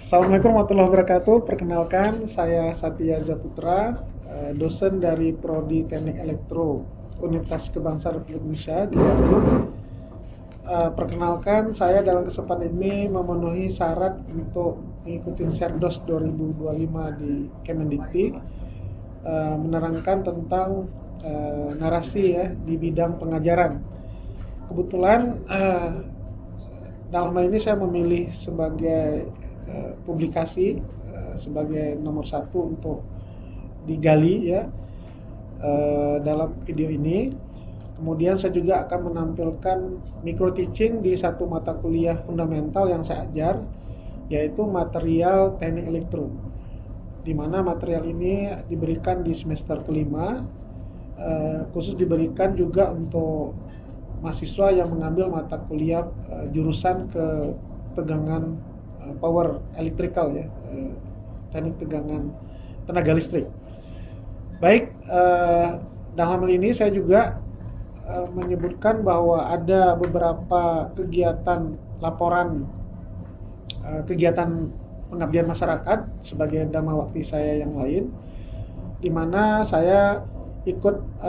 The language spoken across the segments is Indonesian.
Assalamualaikum warahmatullahi wabarakatuh. Perkenalkan, saya Satya Zaputra, dosen dari Prodi Teknik Elektro Universitas Kebangsaan Republik Indonesia di Bandung. Perkenalkan, saya dalam kesempatan ini memenuhi syarat untuk mengikuti Serdos 2025 di Kemendikti, menerangkan tentang narasi ya di bidang pengajaran. Kebetulan dalam hal ini saya memilih sebagai publikasi sebagai nomor satu untuk digali ya dalam video ini. Kemudian saya juga akan menampilkan micro teaching di satu mata kuliah fundamental yang saya ajar, yaitu material teknik elektro, di mana material ini diberikan di semester kelima, khusus diberikan juga untuk mahasiswa yang mengambil mata kuliah jurusan ketegangan power electrical ya, teknik tegangan tenaga listrik. Baik, dalam hal ini saya juga menyebutkan bahwa ada beberapa kegiatan laporan kegiatan pengabdian masyarakat sebagai dharma bakti saya yang lain, di mana saya ikut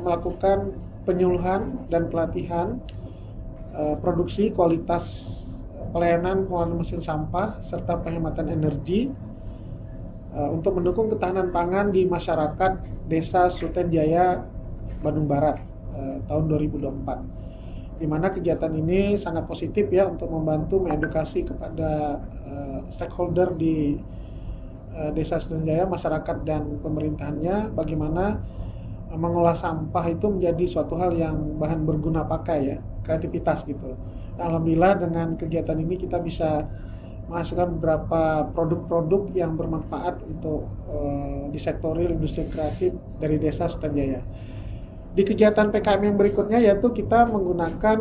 melakukan penyuluhan dan pelatihan produksi kualitas pelayanan pengelolaan mesin sampah serta penghematan energi untuk mendukung ketahanan pangan di masyarakat Desa Suten Jaya, Bandung Barat tahun 2024. Di mana kegiatan ini sangat positif ya untuk membantu mengedukasi kepada stakeholder di Desa Suten Jaya, masyarakat dan pemerintahannya, bagaimana mengolah sampah itu menjadi suatu hal yang bahan berguna pakai ya, kreativitas gitu. Alhamdulillah dengan kegiatan ini kita bisa menghasilkan beberapa produk-produk yang bermanfaat untuk di sektor real industri kreatif dari Desa Suten Jaya. Di kegiatan PKM yang berikutnya yaitu kita menggunakan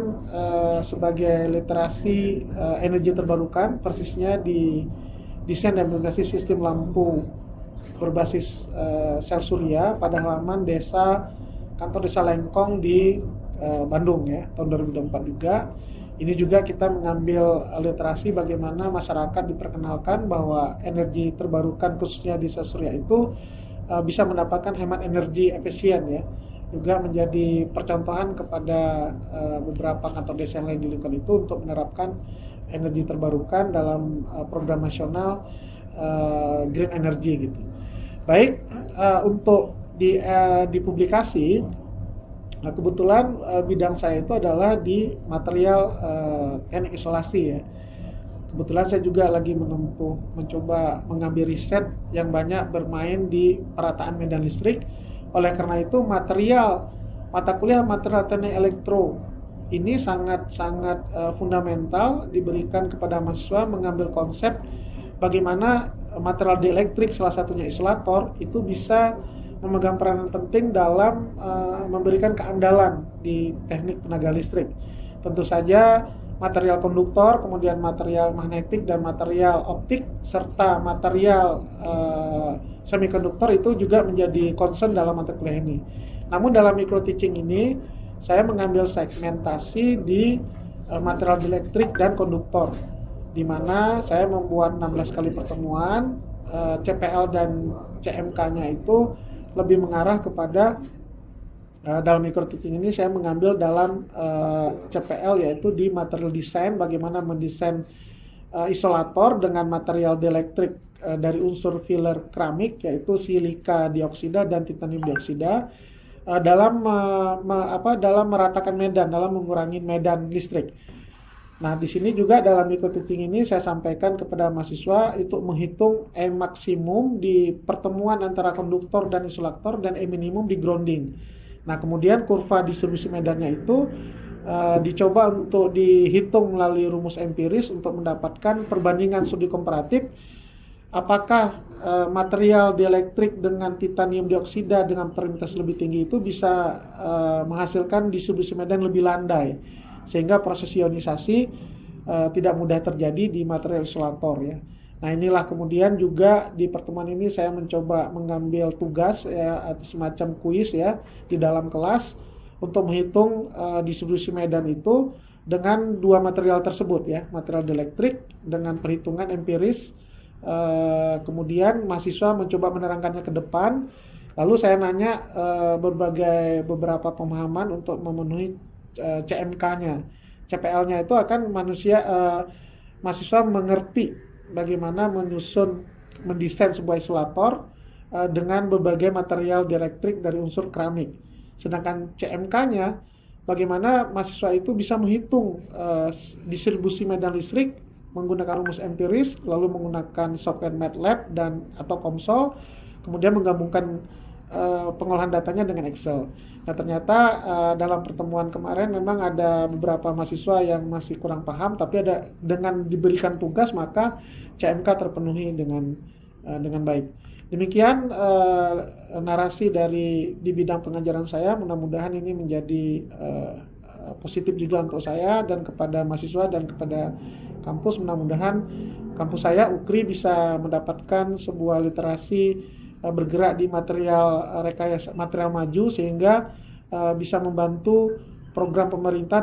sebagai literasi energi terbarukan, persisnya di desain dan implementasi sistem lampu berbasis sel surya pada halaman kantor desa Lengkong di Bandung ya, tahun 2024 juga. Ini juga kita mengambil literasi bagaimana masyarakat diperkenalkan bahwa energi terbarukan khususnya di sel surya itu bisa mendapatkan hemat energi efisien ya. Juga menjadi percontohan kepada beberapa kantor desa yang lain di lingkungan itu untuk menerapkan energi terbarukan dalam program nasional green energy gitu. Baik, untuk di publikasi, kebetulan bidang saya itu adalah di material teknik isolasi ya. Kebetulan saya juga lagi mencoba mengambil riset yang banyak bermain di perataan medan listrik. Oleh karena itu mata kuliah material teknik elektro ini sangat fundamental diberikan kepada mahasiswa mengambil konsep bagaimana material dielektrik, salah satunya isolator, itu bisa memegang peranan penting dalam memberikan keandalan di teknik tenaga listrik. Tentu saja material konduktor, kemudian material magnetik dan material optik, serta material semikonduktor itu juga menjadi concern dalam mata kuliah ini. Namun dalam micro teaching ini saya mengambil segmentasi di material dielektrik dan konduktor, di mana saya membuat 16 kali pertemuan. CPL dan CMK-nya itu lebih mengarah kepada dalam micro teaching ini saya mengambil dalam CPL yaitu di material design, bagaimana mendesain isolator dengan material dielektrik dari unsur filler keramik yaitu silika dioksida dan titanium dioksida dalam meratakan medan, dalam mengurangi medan listrik. Nah, di sini juga dalam micro teaching ini saya sampaikan kepada mahasiswa itu menghitung E maksimum di pertemuan antara konduktor dan isolator dan E minimum di grounding. Nah, kemudian kurva distribusi medannya itu dicoba untuk dihitung melalui rumus empiris untuk mendapatkan perbandingan studi komparatif apakah material dielektrik dengan titanium dioksida dengan permeabilitas lebih tinggi itu bisa menghasilkan distribusi medan lebih landai, sehingga proses ionisasi tidak mudah terjadi di material isolator ya. Nah, inilah kemudian juga di pertemuan ini saya mencoba mengambil tugas ya, atau semacam kuis ya di dalam kelas untuk menghitung distribusi medan itu dengan dua material tersebut ya, material dielektrik dengan perhitungan empiris Kemudian mahasiswa mencoba menerangkannya ke depan. Lalu saya nanya beberapa pemahaman untuk memenuhi CMK-nya. CPL-nya itu akan mahasiswa mengerti bagaimana mendesain sebuah isolator dengan berbagai material dieelektrik dari unsur keramik. Sedangkan CMK-nya bagaimana mahasiswa itu bisa menghitung distribusi medan listrik menggunakan rumus empiris, lalu menggunakan software MATLAB atau COMSOL, kemudian menggabungkan pengolahan datanya dengan Excel. Nah ternyata dalam pertemuan kemarin memang ada beberapa mahasiswa yang masih kurang paham, tapi dengan diberikan tugas maka CMK terpenuhi dengan baik. Demikian narasi di bidang pengajaran saya. Mudah-mudahan ini menjadi positif juga untuk saya dan kepada mahasiswa dan kepada kampus. Mudah-mudahan kampus saya UKRI bisa mendapatkan sebuah literasi bergerak di rekayasa material maju sehingga bisa membantu program pemerintah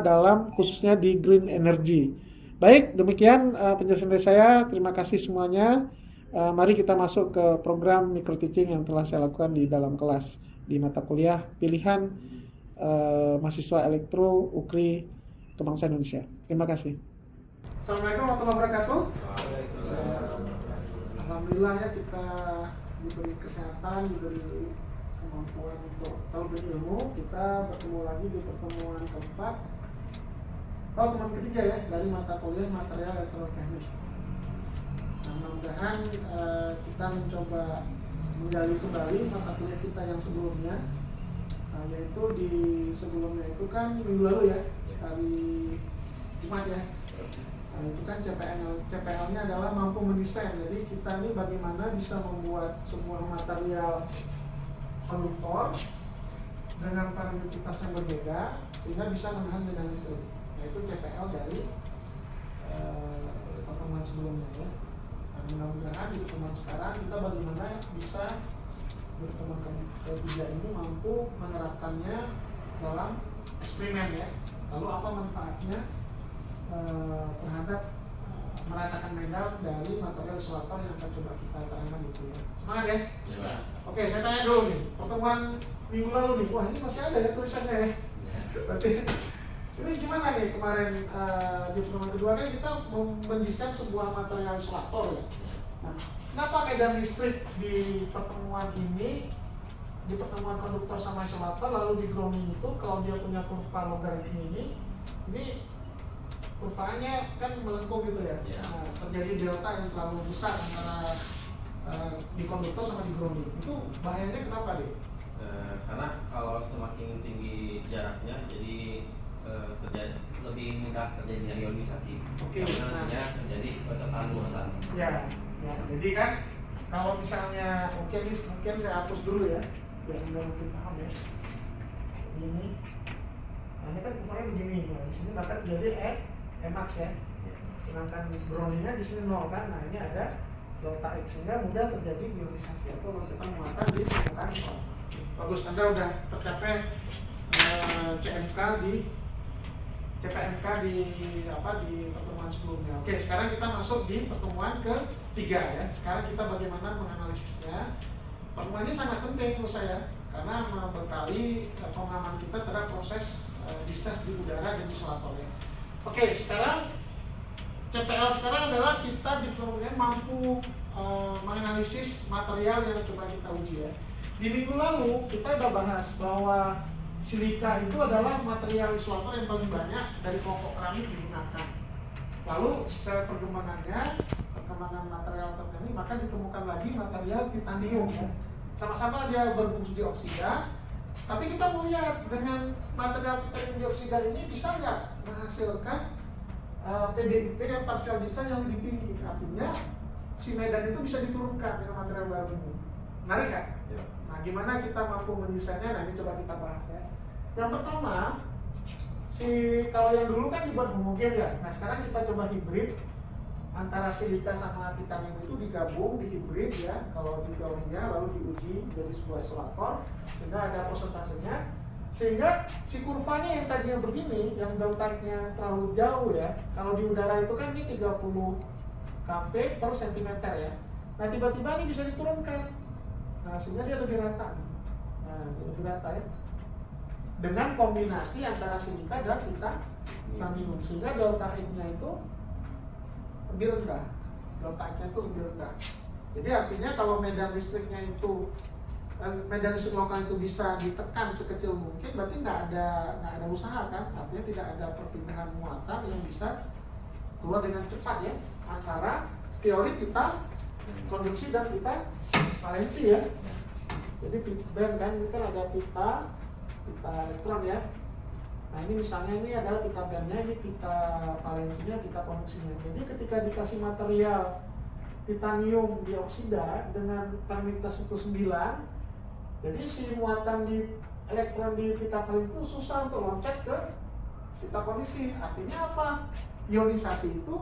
khususnya di green energy. Baik, demikian penjelasan dari saya. Terima kasih semuanya. Mari kita masuk ke program micro teaching yang telah saya lakukan di dalam kelas di mata kuliah pilihan mahasiswa elektro UKRI Kebangsaan Indonesia. Terima kasih. Assalamualaikum warahmatullahi wabarakatuh. Alhamdulillah ya, kita diberi kesehatan, diberi kemampuan untuk tahu berilmu. Kita bertemu lagi di pertemuan pertemuan ketiga ya, dari mata kuliah material elektroteknik. Nah, mudah-mudahan kita mencoba menggali kembali mata kuliah kita yang sebelumnya, yaitu di sebelumnya itu kan minggu lalu ya, hari Jumat ya. Nah, itu kan CPL-nya adalah mampu mendesain. Jadi kita ini bagaimana bisa membuat sebuah material konduktor dengan parametritas yang berbeda sehingga bisa menahan medan listrik. Nah, itu CPL dari pertemuan sebelumnya ya. Dan mudah-mudahan di pertemuan sekarang kita bagaimana bisa di pertemuan ketiga ini mampu menerapkannya dalam eksperimen ya. Lalu apa manfaatnya terhadap meratakan medan dari material isolator yang akan coba kita terangkan itu ya. Semangat ya? Ya. Oke, saya tanya dulu nih, pertemuan minggu lalu nih, wah ini masih ada ya tulisannya ya. Berarti ini gimana nih kemarin di pertemuan kedua kan kita mendesain sebuah material isolator ya. Nah, kenapa medan listrik di pertemuan ini, di pertemuan konduktor sama isolator lalu di grounding itu kalau dia punya kurva logaritma ini kurvanya kan melengkung gitu ya. Nah, terjadi delta yang terlalu besar antara di konduktor sama di grounding. Itu bahayanya kenapa deh? Karena kalau semakin tinggi jaraknya, jadi lebih mudah terjadinya ionisasi. Oke. Nantinya terjadi kocokan luasan. Ya. Jadi kan kalau misalnya mungkin saya hapus dulu ya, biar Anda mungkin paham ya. Ini, nah ini kan kurvanya begini. Nah, di sini bahkan terjadi Max ya, sedangkan groundingnya di sini 0 kan. Nah ini ada delta X sehingga mudah terjadi ionisasi atau kita muatan di permukaan. Bagus, Anda udah tercapai CPMK di pertemuan sebelumnya. Oke, sekarang kita masuk di pertemuan ketiga ya. Sekarang kita bagaimana menganalisisnya. Pertemuan ini sangat penting menurut saya karena membekali pemahaman kita terhadap proses discharge di udara dan isolator ya. Oke, sekarang CPL sekarang adalah kita diperlukan mampu menganalisis material yang coba kita uji ya. Di minggu lalu kita sudah bahas bahwa silika itu adalah material isolator yang paling banyak dari kelompok keramik digunakan. Lalu secara perkembangan material tertentu maka ditemukan lagi material titanium ya. Sama-sama dia berfungsi dioksida. Tapi kita mau lihat dengan material titanium dioksida ini bisa nggak menghasilkan PDIP yang partial discharge yang lebih tinggi. Artinya si medan itu bisa diturunkan dengan material baru ini. Menarik kan? Ya. Nah, gimana kita mampu mendesainnya? Nah, ini coba kita bahas ya. Yang pertama, kalau yang dulu kan dibuat homogene ya. Nah, sekarang kita coba hibrid antara silika sama titanium itu digabung di hibrid ya. Kalau di teorinya lalu diuji jadi sebuah isolator sehingga ada persentasenya. Sehingga si kurvanya yang tadinya begini, yang delta-nya terlalu jauh ya. Kalau di udara itu kan ini 30 kV per sentimeter ya. Nah tiba-tiba ini bisa diturunkan, nah sehingga dia lebih rata. Nah dia lebih rata ya, dengan kombinasi antara silika dan titanium, sehingga delta H-nya itu lebih rendah. Delta H-nya itu lebih rendah. Jadi artinya kalau medan listriknya itu, medan listrik lokal itu bisa ditekan sekecil mungkin, berarti nggak ada usaha kan? Artinya tidak ada perpindahan muatan yang bisa keluar dengan cepat ya antara teori pita konduksi dan pita valensi ya. Jadi band kan ini kan ada pita elektron ya. Nah ini misalnya ini adalah pita bandnya, ini pita valensinya, pita konduksinya. Jadi ketika dikasih material titanium dioksida dengan permilitas itu 9, jadi si muatan di elektron di pita valensi itu susah untuk loncat ke pita kondisi. Artinya apa? Ionisasi itu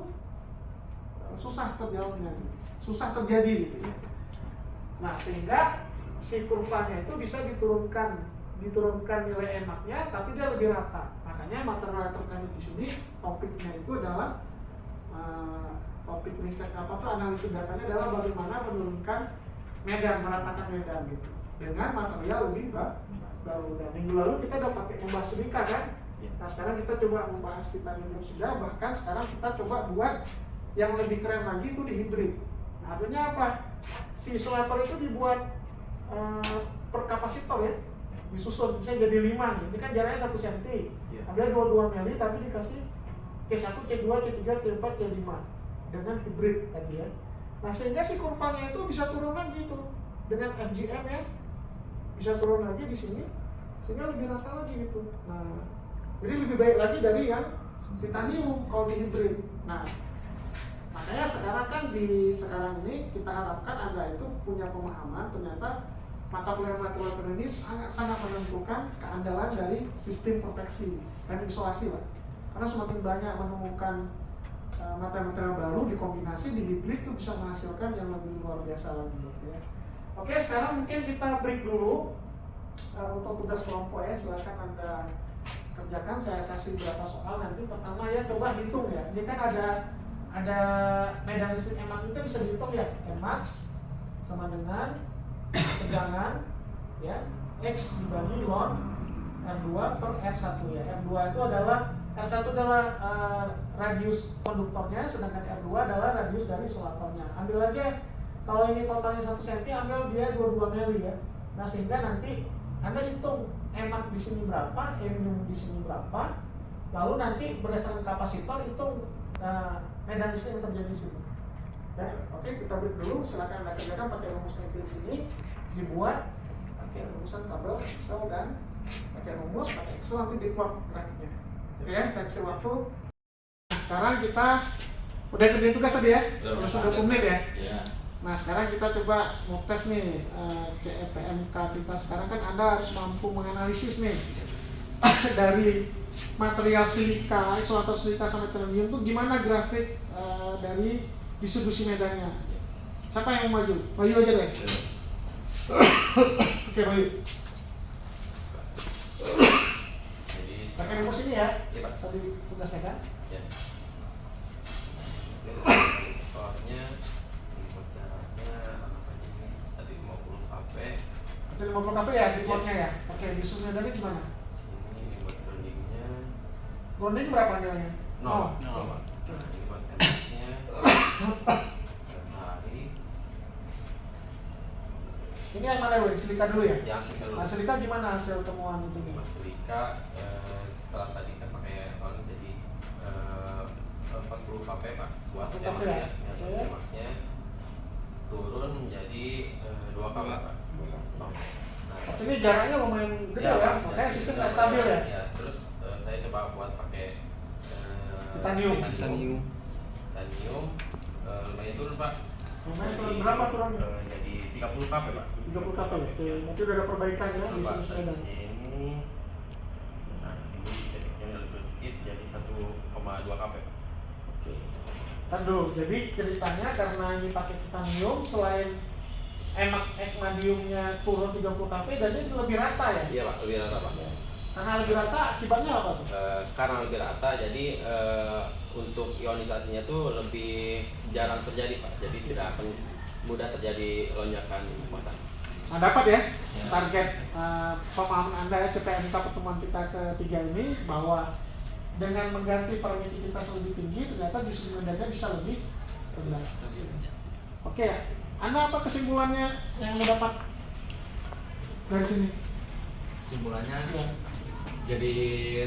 susah terjawabnya, susah terjadi gitu ya. Nah sehingga si kurvanya itu bisa diturunkan nilai emaknya, tapi dia lebih rata. Makanya material yang terkandung di sini topiknya itu adalah topik riset analisis datanya adalah bagaimana menurunkan medan, meratakan medan gitu dengan material lebih baru. Dan minggu lalu kita udah pakai membahas silika kan. Nah sekarang kita coba membahas titanium dioksida, bahkan sekarang kita coba buat yang lebih keren lagi itu di hibrid. Nah, artinya apa? Si isolator itu dibuat per kapasitor ya, disusun misalnya jadi 5 nih. Ini kan jaraknya 1 cm. Ada 22 mili tapi dikasih K1, K2, K3, K4, K5 dengan hibrid tadi ya. Nah sehingga si kurvanya itu bisa turun lagi gitu dengan FGM ya, bisa turun lagi di sini sehingga lebih rata lagi gitu. Nah jadi lebih baik lagi dari yang titanium kalau di hibrid. Nah makanya sekarang kan sekarang ini kita harapkan Anda itu punya pemahaman ternyata mata kuliah material ini sangat menentukan keandalan dari sistem proteksi dan isolasi lah. Karena semakin banyak menemukan material baru dikombinasi di hibrid itu bisa menghasilkan yang lebih luar biasa lagi ya. Oke, sekarang mungkin kita break dulu untuk tugas kelompok ya. Silakan Anda kerjakan, saya kasih beberapa soal nanti. Pertama ya coba hitung ya. Ini kan ada medan listrik emak itu bisa dihitung ya. Max sama dengan tegangan ya X dibagi ln R2 per R1 ya. R2 itu adalah R1 adalah radius konduktornya, sedangkan R2 adalah radius dari isolatornya. Ambil aja kalau ini totalnya 1 cm, ambil dia 22 mili ya. Nah sehingga nanti Anda hitung emak di sini berapa, minimum di sini berapa, lalu nanti berdasarkan kapasitor hitung medan listrik yang terjadi di sini. Ya, oke kita break dulu. Silakan Anda kerjakan pakai rumusnya di sini, dibuat pakai rumusan tabel Excel dan pakai rumus, pakai Excel nanti diplot grafiknya. Oke ya, saya kasih waktu. Nah, sekarang kita udah kerjain tugas tadi ya, sudah 20 menit ya. Nah sekarang kita coba mau tes nih CEPMK kita. Sekarang kan Anda harus mampu menganalisis nih dari material silika, isolator silika sampai titanium itu gimana grafik dari distribusi medannya. Siapa yang mau maju? Maju aja deh. Oke, maju. Pakai rumus ini ya. Iya, Pak. Tadi tugasnya kan? Ya. Soalnya caranya apa aja ini? Tadi 50 kp. Tadi 50 kp ya di plotnya ya. Oke, distribusi medannya gimana? Sini buat groundingnya. Grounding berapa nilainya? 0. Pak. Nah, ini buat MX-nya. Hari. Ini yang mana dulu? Silika dulu ya? Yang silika dulu. Nah, silika gimana hasil temuan itu nih? Silika setelah tadi kan pakai jadi 40 kp Pak buat ya? Maksnya turun menjadi 2 kp Pak. Nah, ini jaraknya lumayan gede ya, makanya sistem nggak stabil ya? Ya, terus saya coba buat pakai titanium. Lumayan turun Pak. Lumayan turun berapa turun? Jadi 30 kp Pak. 30 kp. Oke, nanti udah ada perbaikan ya di sini. Ini, nah ini detiknya udah lebih sedikit jadi 1,2 kp. Oke. Ntar dulu, jadi ceritanya karena ini pakai titanium, selain ekmadiumnya turun 30 kp dan ini lebih rata ya? Iya Pak, lebih rata Pak. Karena lebih rata akibatnya apa tuh? Karena lebih rata, jadi untuk ionisasinya tuh lebih jarang terjadi Pak, jadi tidak akan mudah terjadi lonjakan muatan. Nah, dapat ya target pemahaman Anda ya CPMK pertemuan kita ketiga ini, bahwa dengan mengganti permitivitas lebih tinggi ternyata distribusi medannya bisa lebih rendah. Oke ya, Anda apa kesimpulannya yang Anda dapat dari sini? Kesimpulannya Ya. jadi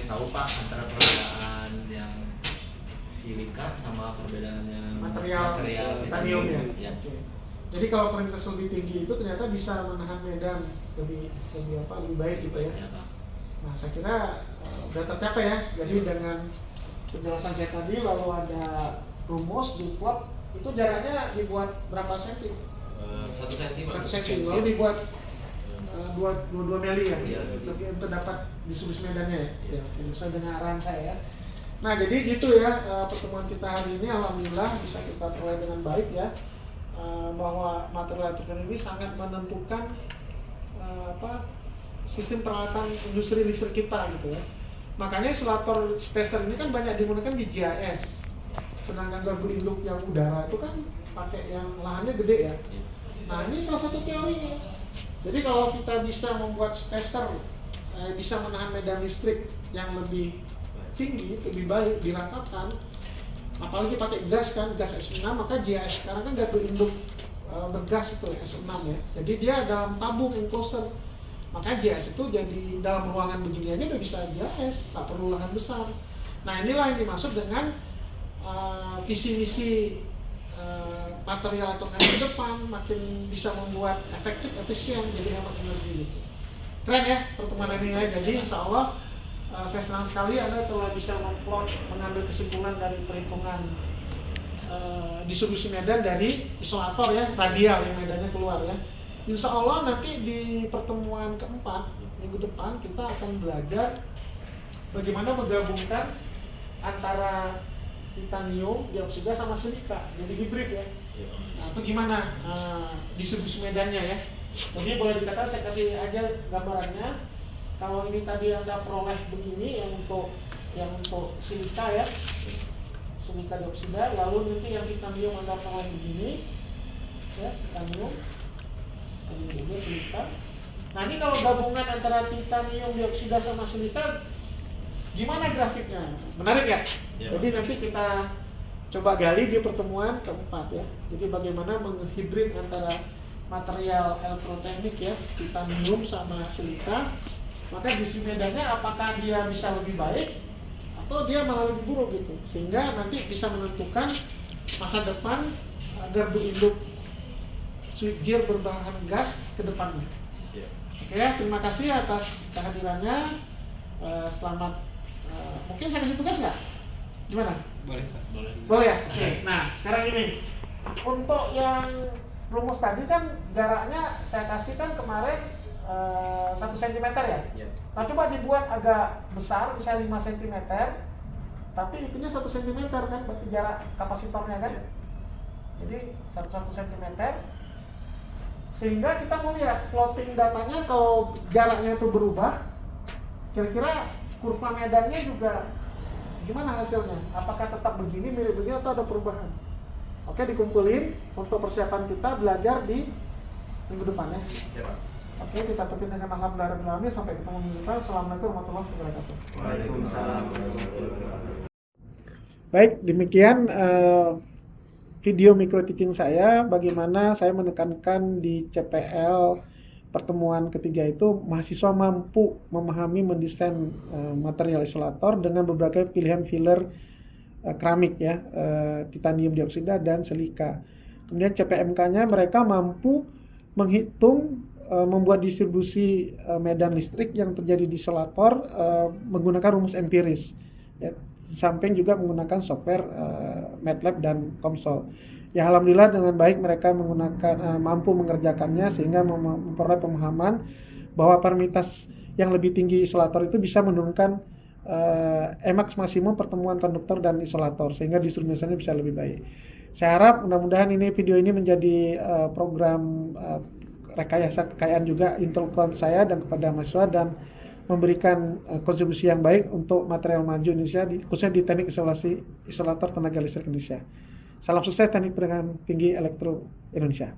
tahu Pak antara perbedaan yang silika sama perbedaan yang material titanium ya. Ya. Oke. Jadi kalau permitivitas lebih tinggi itu ternyata bisa menahan medan lebih baik gitu ya. Ya, Pak. Nah, saya kira udah tercapai ya. Jadi dengan penjelasan saya tadi, lalu ada rumus di plot itu jaraknya dibuat berapa senti? 1 senti Pak. 1 senti. Lalu dibuat dua mili ya, Iya. untuk dapat distribusi medannya ya. Ya, sesuai dengan arahan saya ya. Nah, jadi gitu ya pertemuan kita hari ini, alhamdulillah bisa kita peroleh dengan baik ya, bahwa material elektronik ini sangat menentukan sistem peralatan industri listrik kita gitu ya. Makanya isolator spacer ini kan banyak digunakan di GIS. Sedangkan gardu induk yang udara itu kan pakai yang lahannya gede ya. Nah, ini salah satu teorinya. Jadi kalau kita bisa membuat spacer bisa menahan medan listrik yang lebih tinggi, lebih baik, diratakan, apalagi pakai gas kan, gas S6, maka GIS sekarang kan gardu induk bergas itu S6 ya. Jadi dia dalam tabung enclosure. Maka GIS itu jadi dalam ruangan begini aja udah bisa GIS, tak perlu ruangan besar. Nah, inilah yang dimaksud dengan visi misi material atau ke depan, makin bisa membuat efektif, efisien, jadi hemat energi gitu. Keren ya pertemuan ini ya. Jadi insya Allah saya senang sekali Anda telah bisa memplot, mengambil kesimpulan dari perhitungan distribusi medan dari isolator ya, radial yang medannya keluar ya. Insya Allah nanti di pertemuan keempat minggu depan kita akan belajar bagaimana menggabungkan antara titanium dioksida sama silika jadi hibrid ya. Nah, itu gimana distribusi medannya ya. Jadi boleh dikatakan saya kasih aja gambarannya. Kalau ini tadi Anda peroleh begini yang untuk silika ya, silika dioksida, lalu nanti yang titanium Anda peroleh begini ya, titanium ini silika. Nah, ini kalau gabungan antara titanium dioksida sama silika gimana grafiknya? Menarik ya? Ya, jadi nanti kita coba gali di pertemuan keempat ya. Jadi bagaimana menghibrid antara material elektroteknik ya, titanium sama silika. Maka distribusi medannya apakah dia bisa lebih baik atau dia malah lebih buruk gitu. Sehingga nanti bisa menentukan masa depan gardu induk switchgear berbahan gas ke depannya. Oke, terima kasih atas kehadirannya. Selamat. Mungkin saya kasih tugas nggak? Gimana? Boleh Pak. Boleh ya? Oke. Nah, sekarang ini untuk yang rumus tadi kan jaraknya saya kasih kan kemarin 1 cm ya? Nah, coba dibuat agak besar, misalnya 5 cm, tapi itunya 1 cm kan, berarti jarak kapasitornya kan? Jadi 1 cm, sehingga kita mau lihat plotting datanya kalau jaraknya itu berubah, kira-kira kurva medannya juga gimana hasilnya? Apakah tetap begini, mirip begini, atau ada perubahan? Oke, dikumpulin untuk persiapan kita belajar di minggu depan ya. Oke, kita tutup dengan alhamdulillah. Sampai ketemu minggu depan. Assalamualaikum warahmatullahi wabarakatuh. Waalaikumsalam. Baik, demikian video micro teaching saya, bagaimana saya menekankan di CPL pertemuan ketiga itu mahasiswa mampu memahami mendesain material isolator dengan berbagai pilihan filler keramik ya, titanium dioksida dan silika. Kemudian CPMK-nya mereka mampu menghitung membuat distribusi medan listrik yang terjadi di isolator menggunakan rumus empiris ya. Samping juga menggunakan software MATLAB dan COMSOL. Ya, alhamdulillah dengan baik mereka menggunakan mampu mengerjakannya sehingga memperoleh pemahaman bahwa permitas yang lebih tinggi isolator itu bisa menurunkan Emax maksimum pertemuan konduktor dan isolator sehingga distribusinya bisa lebih baik. Saya harap mudah-mudahan video ini menjadi program rekayasa kekayaan juga intelektual saya dan kepada mahasiswa, dan memberikan kontribusi yang baik untuk material maju Indonesia, khususnya di teknik isolator tenaga listrik Indonesia. Salam sukses Teknik Tenaga Tinggi Elektro Indonesia.